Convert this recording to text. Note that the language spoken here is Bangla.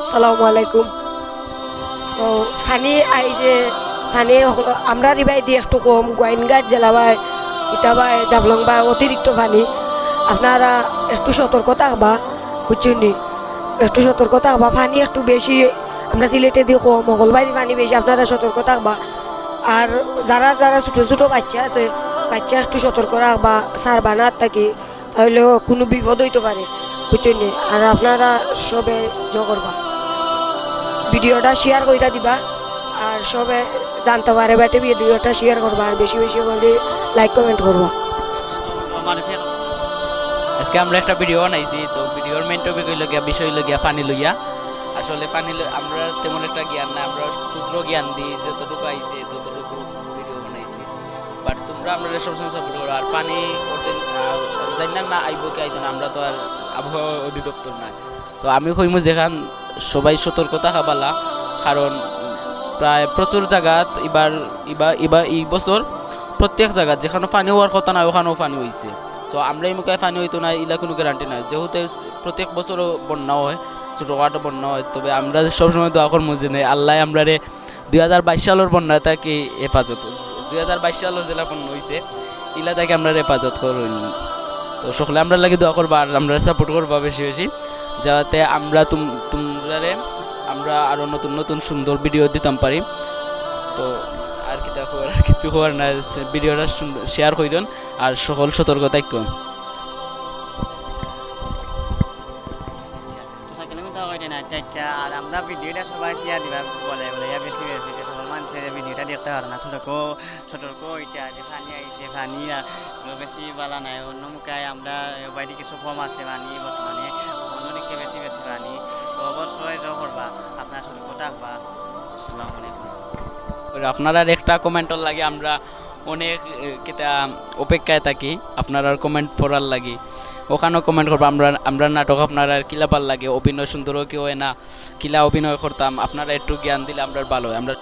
আসসালামু আলাইকুম। তো ফানি আইছে, ফানি আমরা রিবাই দিয়ে একটু কম গোয়াইনগাছ জেলাবাই ইটাবাই জাবলং বা অতিরিক্ত পানি। আপনারা একটু সতর্ক থাকবা, বুঝছেন নি? একটু সতর্ক থাকবা, পানি একটু বেশি আমরা সিলেটে দিয়ে কম, মঙ্গলবাই পানি বেশি, আপনারা সতর্ক থাকবা। আর যারা যারা ছোটো ছোটো বাচ্চা আছে, বাচ্চা একটু সতর্ক রাখবা, সারবা না থাকি, তাহলেও কোনো বিপদ হইতে পারে, বুঝছেন নি? আর আপনারা সবে করবা, ভিডিওটা শেয়ার করে দিবা, আর সবে জানতে পারে বেটে ভিডিওটা শেয়ার করবা, আর বেশি বেশি করে লাইক কমেন্ট করবা। আজকে আমরা একটা ভিডিও বানাইছি, তো ভিডিওর মেন টপিক হইল গিয়া, বিষয় হইল গিয়া পানি লইয়া। আসলে পানি আমরা তেমন একটা জ্ঞান না, আমরা ক্ষুদ্র জ্ঞান দিই, যতটুকু আইছে ততটুকু ভিডিও বানাইছি। বাট তোমরা আমরা সবসময় সাপোর্ট করো। আর পানি ওঠেন জানি না আইব কি আইতো না, আমরা তো আর আবহাওয়া অধিদপ্তর না। তো আমি কইমু যেখান সবাই সতর্কতা হবালা, কারণ প্রায় প্রচুর জায়গাত এবার এবার এবার এই বছর প্রত্যেক জায়গা যেখানে পানি হওয়ার কথা না ওখানেও পানি হয়েছে। তো আমরা এই মুখে পানি হইতো না এলা কোনো গ্যারান্টি নাই, যেহেতু প্রত্যেক বছরও বন্যা হয়, ছোটোখাটো বন্যা হয়। তবে আমরা সবসময় দোয়া করবো যে আল্লাহ আমরা 2022 সালের বন্যা তাকে হেফাজত, 2022 সালের জেলা বন্যা হয়েছে ইলা তাকে আমরা হেফাজত করুন। তো সকলে আমরা লাগে দোয়া করবো, আর আমরা সাপোর্ট করবো বেশি বেশি, যাতে আমরা তোমরা আমরা আরও নতুন নতুন সুন্দর ভিডিও দিতাম পারি। তো আর কি দেখো, আর কিছু হওয়ার না, ভিডিওটা শেয়ার করেন আর সকল সতর্ক থাকো। আর আমরা ভিডিওটা সবাই শেয়ার দিবা বলে বলে বেশি বেশি যে সকল মানুষের ভিডিওটা দেখতে পারে না, সতর্ক ওইটা যে পানি আইছে, পানি বেশি বালা নাই, অন্য মুখায় আমরা বাইরে কিছু কম আছে পানি বর্তমানে, অন্যদিকে বেশি বেশি পানি। তো অবশ্যই করবা, আপনার সতর্ক থাকবা। আসসালামু আলাইকুম। আপনারা একটা কমেন্টর লাগে আমরা অনেক কিতা অপেক্ষায় থাকি, আপনারা কমেন্ট পড়ার লাগে, ওখানেও কমেন্ট করবো। আমরা নাটক আপনারা কিলা ভাল লাগে, অভিনয় সুন্দর কেউ হয় না, কিলা অভিনয় করতাম, আপনারা একটু জ্ঞান দিলে আমরা ভালো হয়। আমরা